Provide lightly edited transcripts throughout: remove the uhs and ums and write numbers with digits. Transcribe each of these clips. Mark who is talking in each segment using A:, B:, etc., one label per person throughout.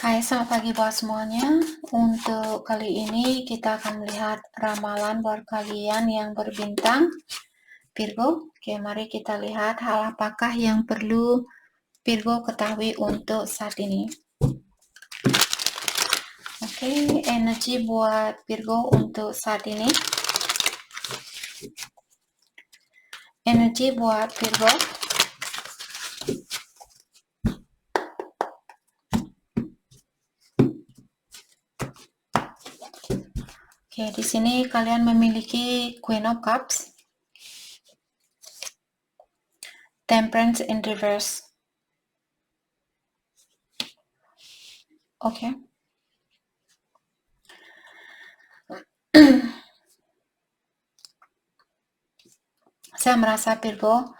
A: Hai, selamat pagi buat semuanya. Untuk kali ini kita akan melihat ramalan buat kalian yang berbintang Virgo. Oke, mari kita lihat hal apakah yang perlu Virgo ketahui untuk saat ini. Oke, energi buat Virgo untuk saat ini. Energi buat Virgo. Oke, di sini kalian memiliki Queen of Cups, Temperance in reverse. Oke. Saya merasa Virgo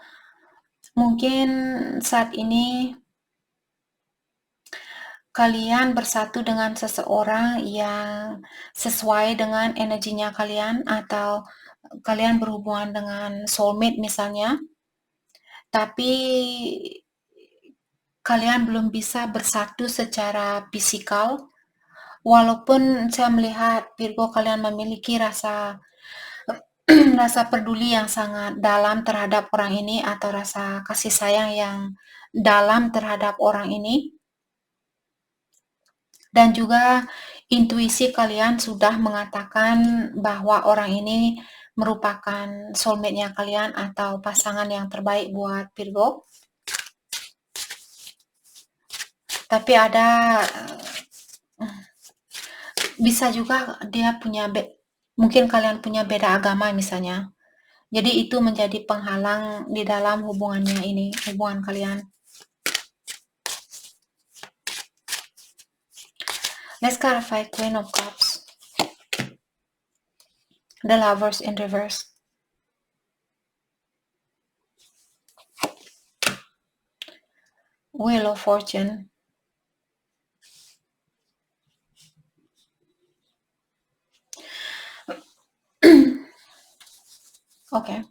A: mungkin saat ini kalian bersatu dengan seseorang yang sesuai dengan energinya kalian, atau kalian berhubungan dengan soulmate misalnya, tapi kalian belum bisa bersatu secara fisikal. Walaupun saya melihat Virgo kalian memiliki rasa rasa peduli yang sangat dalam terhadap orang ini, atau rasa kasih sayang yang dalam terhadap orang ini. Dan juga intuisi kalian sudah mengatakan bahwa orang ini merupakan soulmate-nya kalian atau pasangan yang terbaik buat Virgo. Tapi ada bisa juga dia punya mungkin kalian punya beda agama misalnya. Jadi itu menjadi penghalang di dalam hubungannya ini, hubungan kalian. Let's clarify Queen of Cups. The Lovers in reverse. Wheel of Fortune. Oke.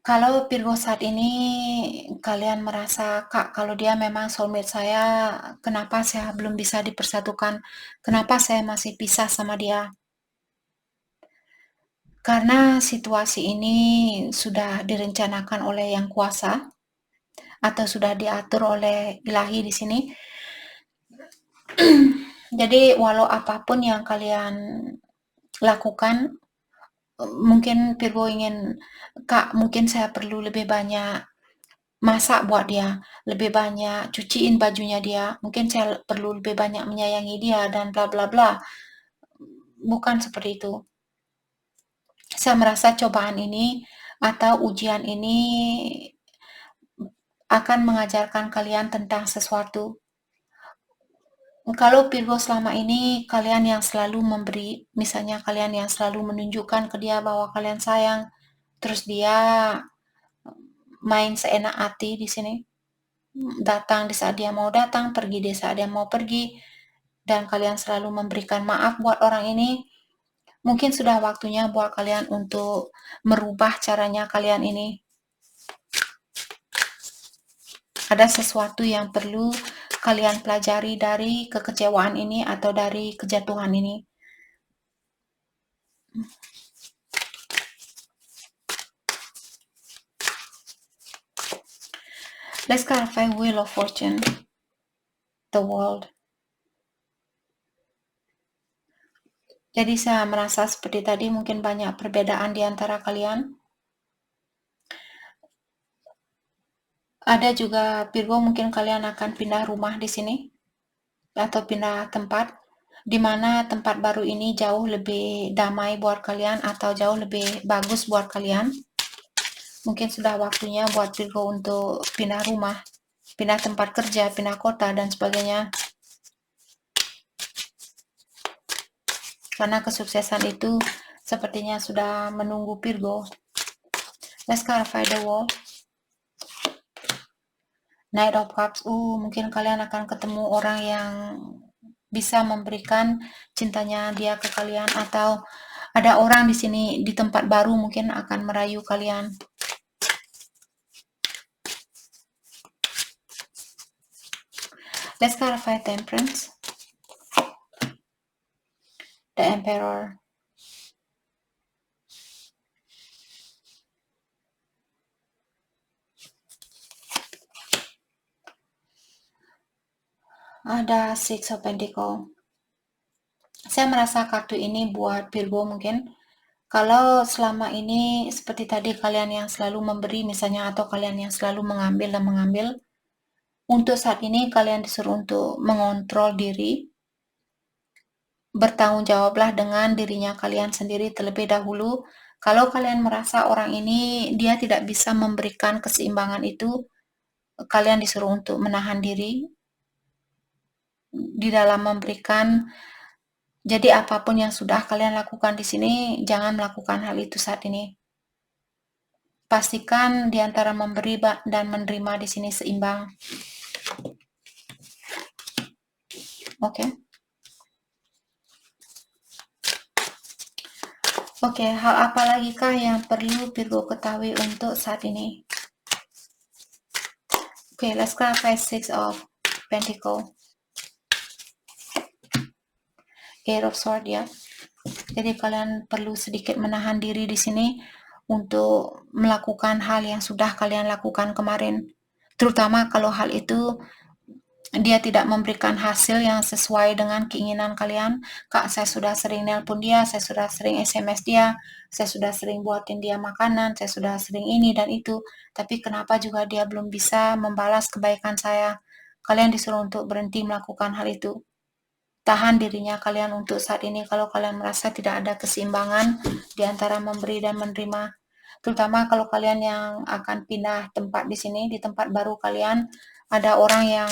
A: Kalau Virgo saat ini kalian merasa, Kak, kalau dia memang soulmate saya, kenapa saya belum bisa dipersatukan? Kenapa saya masih pisah sama dia? Karena situasi ini sudah direncanakan oleh Yang Kuasa atau sudah diatur oleh Ilahi di sini. Jadi walau apapun yang kalian lakukan, mungkin Virgo ingin, Kak, mungkin saya perlu lebih banyak masak buat dia, lebih banyak cuciin bajunya dia, mungkin saya perlu lebih banyak menyayangi dia, dan bla bla bla. Bukan seperti itu. Saya merasa cobaan ini atau ujian ini akan mengajarkan kalian tentang sesuatu. Kalau Virgo selama ini kalian yang selalu memberi, misalnya kalian yang selalu menunjukkan ke dia bahwa kalian sayang, terus dia main seenak hati di sini, datang di saat dia mau datang, pergi di saat dia mau pergi, dan kalian selalu memberikan maaf buat orang ini, mungkin sudah waktunya buat kalian untuk merubah caranya kalian ini. Ada sesuatu yang perlu kalian pelajari dari kekecewaan ini atau dari kejatuhan ini. Let's clarify Wheel of Fortune. The World. Jadi saya merasa seperti tadi, mungkin banyak perbedaan di antara kalian. Ada juga Virgo, mungkin kalian akan pindah rumah di sini atau pindah tempat, di mana tempat baru ini jauh lebih damai buat kalian atau jauh lebih bagus buat kalian. Mungkin sudah waktunya buat Virgo untuk pindah rumah, pindah tempat kerja, pindah kota, dan sebagainya. Karena kesuksesan itu sepertinya sudah menunggu Virgo. Let's clarify the wall. Knight of Cups. Mungkin kalian akan ketemu orang yang bisa memberikan cintanya dia ke kalian, atau ada orang di sini di tempat baru mungkin akan merayu kalian. Let's clarify Temperance. The Emperor. Ada Six of Pentacles. Saya merasa kartu ini buat Virgo mungkin. Kalau selama ini seperti tadi kalian yang selalu memberi misalnya atau kalian yang selalu mengambil dan mengambil, untuk saat ini kalian disuruh untuk mengontrol diri. Bertanggung jawablah dengan dirinya kalian sendiri terlebih dahulu. Kalau kalian merasa orang ini dia tidak bisa memberikan keseimbangan itu, kalian disuruh untuk menahan diri di dalam memberikan. Jadi apapun yang sudah kalian lakukan di sini, jangan melakukan hal itu saat ini. Pastikan di antara memberi dan menerima di sini seimbang. Oke. Oke, hal apa lagi kah yang perlu Virgo ketahui untuk saat ini? Oke, let's clarify Six of Pentacles. Eight of Swords ya. Jadi kalian perlu sedikit menahan diri di sini untuk melakukan hal yang sudah kalian lakukan kemarin. Terutama kalau hal itu dia tidak memberikan hasil yang sesuai dengan keinginan kalian. Kak, saya sudah sering nelpon dia, saya sudah sering SMS dia, saya sudah sering buatin dia makanan, saya sudah sering ini dan itu. Tapi kenapa juga dia belum bisa membalas kebaikan saya? Kalian disuruh untuk berhenti melakukan hal itu. Tahan dirinya kalian untuk saat ini kalau kalian merasa tidak ada keseimbangan di antara memberi dan menerima. Terutama kalau kalian yang akan pindah tempat di sini, di tempat baru kalian, ada orang yang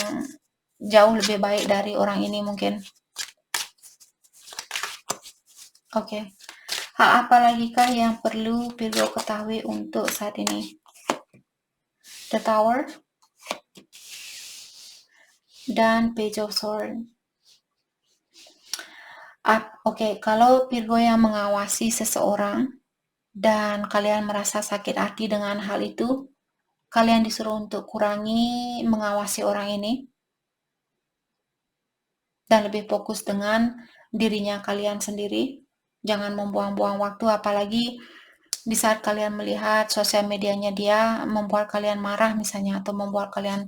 A: jauh lebih baik dari orang ini mungkin. Oke. Hal apa lagi kah yang perlu Virgo ketahui untuk saat ini? The Tower dan Page of Swords. Oke, kalau Virgo yang mengawasi seseorang dan kalian merasa sakit hati dengan hal itu, kalian disuruh untuk kurangi mengawasi orang ini dan lebih fokus dengan dirinya kalian sendiri. Jangan membuang-buang waktu, apalagi di saat kalian melihat sosial medianya dia membuat kalian marah misalnya, atau membuat kalian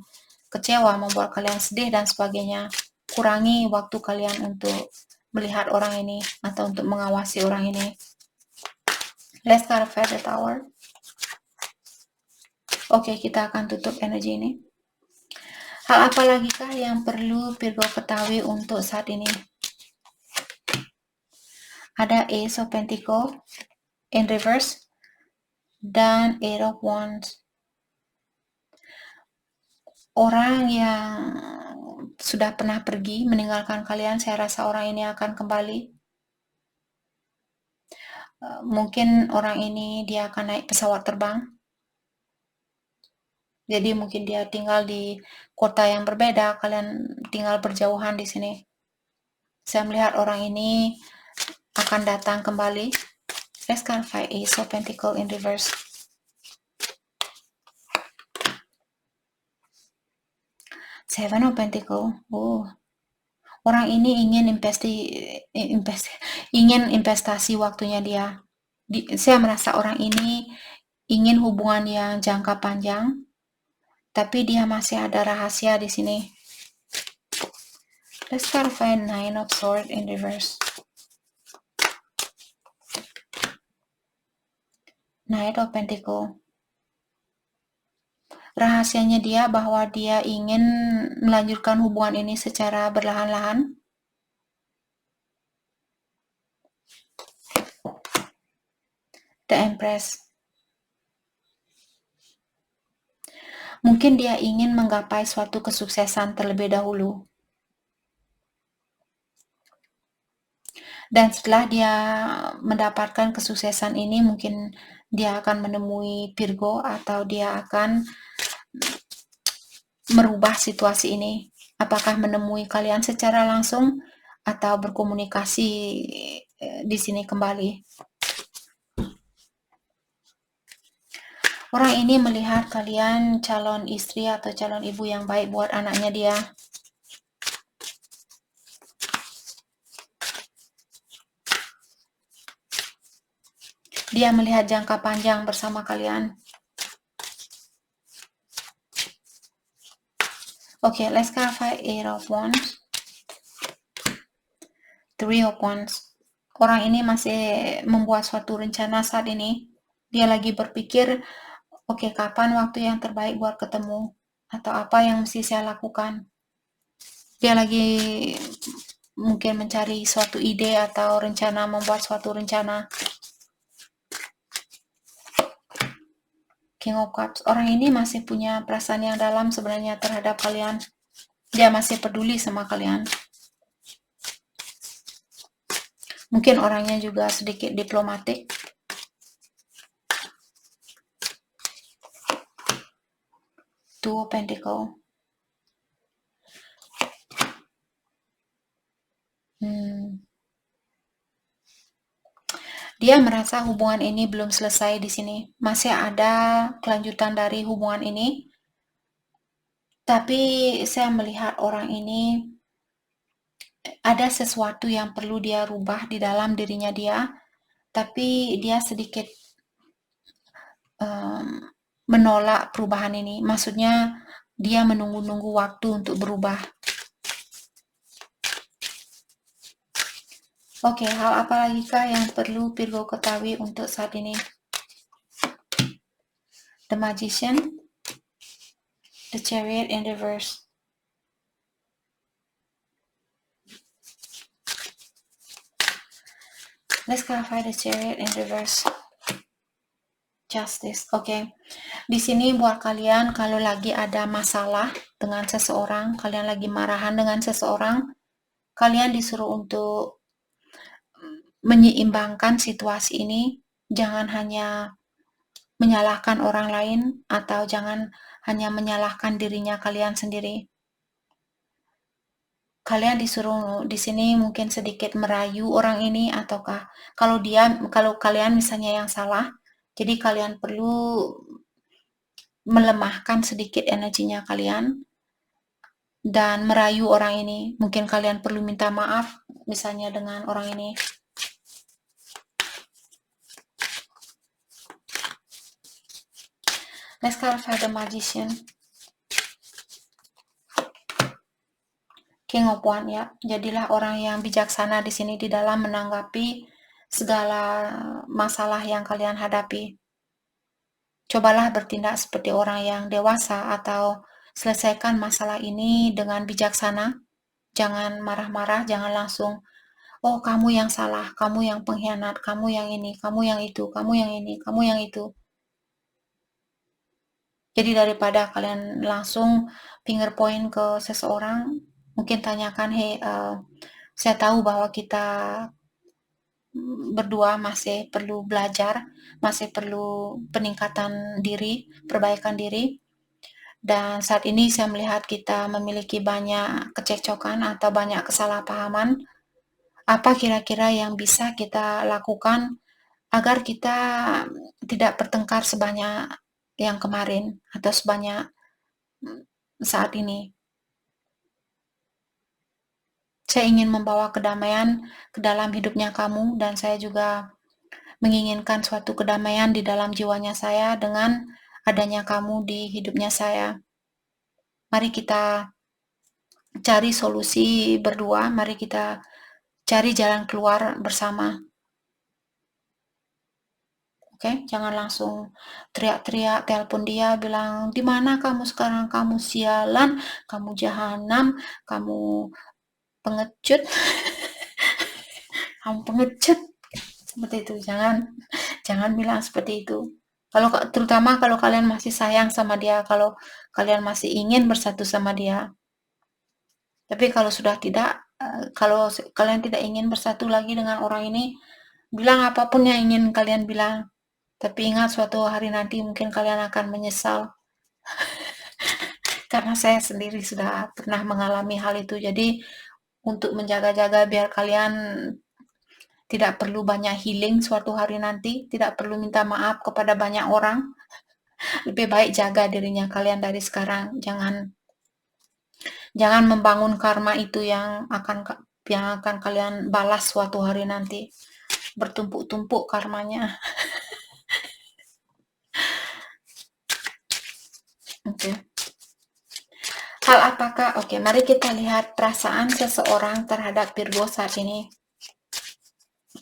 A: kecewa, membuat kalian sedih dan sebagainya. Kurangi waktu kalian untuk melihat orang ini atau untuk mengawasi orang ini. Let's clarify the Tower. Oke, kita akan tutup energi ini. Hal apa lagi kah yang perlu Virgo ketahui untuk saat ini? Ada Ace of Pentacles in reverse dan Eight of Wands. Orang yang sudah pernah pergi meninggalkan kalian, saya rasa orang ini akan kembali. Mungkin orang ini dia akan naik pesawat terbang. Jadi mungkin dia tinggal di kota yang berbeda, kalian tinggal berjauhan di sini. Saya melihat orang ini akan datang kembali. Let's clarify Ace of Pentacles in reverse. Seven of Pentacles. Orang ini ingin investasi waktunya dia. Saya merasa orang ini ingin hubungan yang jangka panjang, tapi dia masih ada rahasia di sini. Let's clarify Nine of Swords in reverse. Knight of Pentacles. Rahasianya dia bahwa dia ingin melanjutkan hubungan ini secara berlahan-lahan. The Empress. Mungkin dia ingin menggapai suatu kesuksesan terlebih dahulu. Dan setelah dia mendapatkan kesuksesan ini, mungkin dia akan menemui Virgo atau dia akan merubah situasi ini. Apakah menemui kalian secara langsung atau berkomunikasi di sini kembali. Orang ini melihat kalian calon istri atau calon ibu yang baik buat anaknya dia. Dia melihat jangka panjang bersama kalian. Okay, let's clarify 8 of Wands. 3 of Wands. Orang ini masih membuat suatu rencana saat ini. Dia lagi berpikir, oke, kapan waktu yang terbaik buat ketemu? Atau apa yang mesti saya lakukan? Dia lagi mungkin mencari suatu ide atau rencana, membuat suatu rencana. King of Cups. Orang ini masih punya perasaan yang dalam sebenarnya terhadap kalian. Dia masih peduli sama kalian. Mungkin orangnya juga sedikit diplomatik. Two of Pentacles. Dia merasa hubungan ini belum selesai di sini. Masih ada kelanjutan dari hubungan ini. Tapi saya melihat orang ini ada sesuatu yang perlu dia rubah di dalam dirinya dia. Tapi dia sedikit menolak perubahan ini. Maksudnya dia menunggu-nunggu waktu untuk berubah. Oke, hal apa lagi kah yang perlu Virgo ketahui untuk saat ini? The Magician, The Chariot in reverse. Let's clarify the Chariot in reverse. Justice. Oke. Di sini buat kalian kalau lagi ada masalah dengan seseorang, kalian lagi marahan dengan seseorang, kalian disuruh untuk menyeimbangkan situasi ini. Jangan hanya menyalahkan orang lain atau jangan hanya menyalahkan dirinya kalian sendiri. Kalian disuruh di sini mungkin sedikit merayu orang ini ataukah kalau kalian misalnya yang salah, jadi kalian perlu melemahkan sedikit energinya kalian dan merayu orang ini. Mungkin kalian perlu minta maaf misalnya dengan orang ini. Let's clarify the Magician. King of Wands ya. Jadilah orang yang bijaksana di sini di dalam menanggapi segala masalah yang kalian hadapi. Cobalah bertindak seperti orang yang dewasa atau selesaikan masalah ini dengan bijaksana. Jangan marah-marah, jangan langsung, oh kamu yang salah, kamu yang pengkhianat, kamu yang ini, kamu yang itu, kamu yang ini, kamu yang itu. Jadi daripada kalian langsung finger point ke seseorang, mungkin tanyakan, hey, saya tahu bahwa kita berdua masih perlu belajar, masih perlu peningkatan diri, perbaikan diri. Dan saat ini saya melihat kita memiliki banyak kecekcokan atau banyak kesalahpahaman. Apa kira-kira yang bisa kita lakukan agar kita tidak bertengkar sebanyak yang kemarin atau sebanyak saat ini? Saya ingin membawa kedamaian ke dalam hidupnya kamu dan saya juga menginginkan suatu kedamaian di dalam jiwanya saya dengan adanya kamu di hidupnya saya. Mari kita cari solusi berdua, mari kita cari jalan keluar bersama. Oke, jangan langsung teriak-teriak, telepon dia, bilang, di mana kamu sekarang? Kamu sialan, kamu jahanam, kamu pengecut, kamu pengecut. Seperti itu, jangan bilang seperti itu. Terutama kalau kalian masih sayang sama dia, kalau kalian masih ingin bersatu sama dia. Tapi kalau sudah tidak, kalau kalian tidak ingin bersatu lagi dengan orang ini, bilang apapun yang ingin kalian bilang. Tapi ingat suatu hari nanti mungkin kalian akan menyesal. Karena saya sendiri sudah pernah mengalami hal itu. Jadi untuk menjaga-jaga biar kalian tidak perlu banyak healing suatu hari nanti, tidak perlu minta maaf kepada banyak orang. Lebih baik jaga dirinya kalian dari sekarang. Jangan membangun karma itu yang akan kalian balas suatu hari nanti. Bertumpuk-tumpuk karmanya. Oke. Hal apakah, oke, mari kita lihat perasaan seseorang terhadap Virgo saat ini.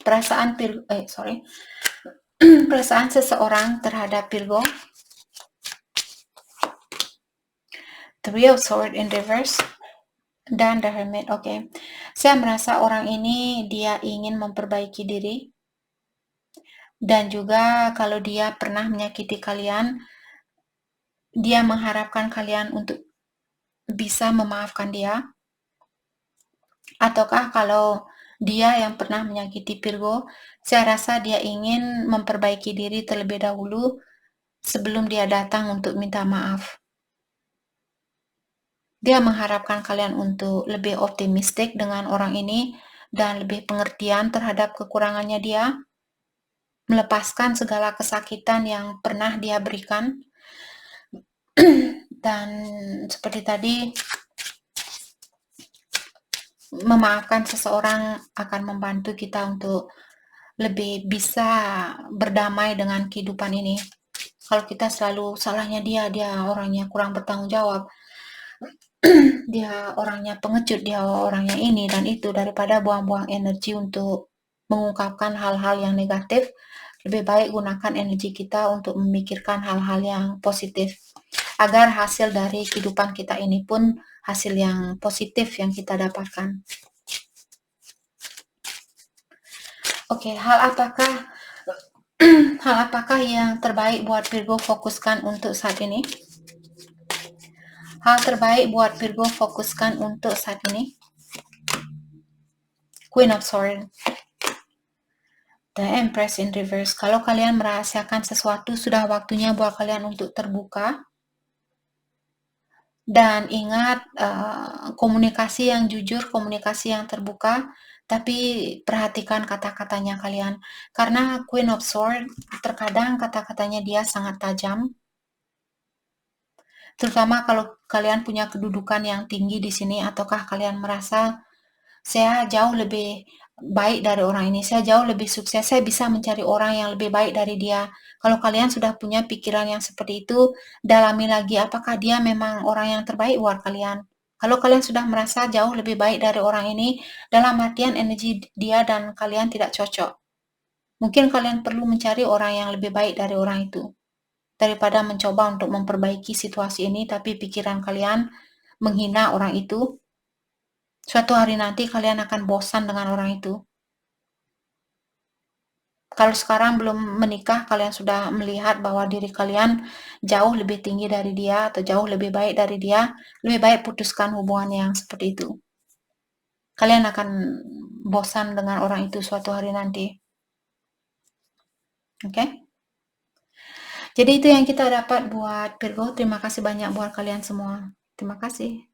A: Perasaan seseorang terhadap Virgo. Three of Swords in reverse dan The Hermit. Oke. Saya merasa orang ini dia ingin memperbaiki diri. Dan juga kalau dia pernah menyakiti kalian, dia mengharapkan kalian untuk bisa memaafkan dia. Ataukah kalau dia yang pernah menyakiti Virgo, saya rasa dia ingin memperbaiki diri terlebih dahulu sebelum dia datang untuk minta maaf. Dia mengharapkan kalian untuk lebih optimistik dengan orang ini dan lebih pengertian terhadap kekurangannya dia, melepaskan segala kesakitan yang pernah dia berikan. Dan seperti tadi, memaafkan seseorang akan membantu kita untuk lebih bisa berdamai dengan kehidupan ini. Kalau kita selalu salahnya dia orangnya kurang bertanggung jawab, dia orangnya pengecut, dia orangnya ini dan itu, daripada buang-buang energi untuk mengungkapkan hal-hal yang negatif, lebih baik gunakan energi kita untuk memikirkan hal-hal yang positif, agar hasil dari kehidupan kita ini pun hasil yang positif yang kita dapatkan. Oke, hal apakah yang terbaik buat Virgo fokuskan untuk saat ini? Hal terbaik buat Virgo fokuskan untuk saat ini. Queen of Swords. The Empress in reverse. Kalau kalian merahasiakan sesuatu, sudah waktunya buat kalian untuk terbuka. Dan ingat, komunikasi yang jujur, komunikasi yang terbuka, tapi perhatikan kata-katanya kalian. Karena Queen of Swords, terkadang kata-katanya dia sangat tajam. Terutama kalau kalian punya kedudukan yang tinggi di sini, ataukah kalian merasa saya jauh lebih baik dari orang ini, saya jauh lebih sukses, saya bisa mencari orang yang lebih baik dari dia. Kalau kalian sudah punya pikiran yang seperti itu, dalami lagi apakah dia memang orang yang terbaik buat kalian. Kalau kalian sudah merasa jauh lebih baik dari orang ini, dalam artian energi dia dan kalian tidak cocok. Mungkin kalian perlu mencari orang yang lebih baik dari orang itu. Daripada mencoba untuk memperbaiki situasi ini, tapi pikiran kalian menghina orang itu, suatu hari nanti kalian akan bosan dengan orang itu. Kalau sekarang belum menikah, kalian sudah melihat bahwa diri kalian jauh lebih tinggi dari dia atau jauh lebih baik dari dia, lebih baik putuskan hubungan yang seperti itu. Kalian akan bosan dengan orang itu suatu hari nanti. Oke? Jadi itu yang kita dapat buat Virgo. Terima kasih banyak buat kalian semua. Terima kasih.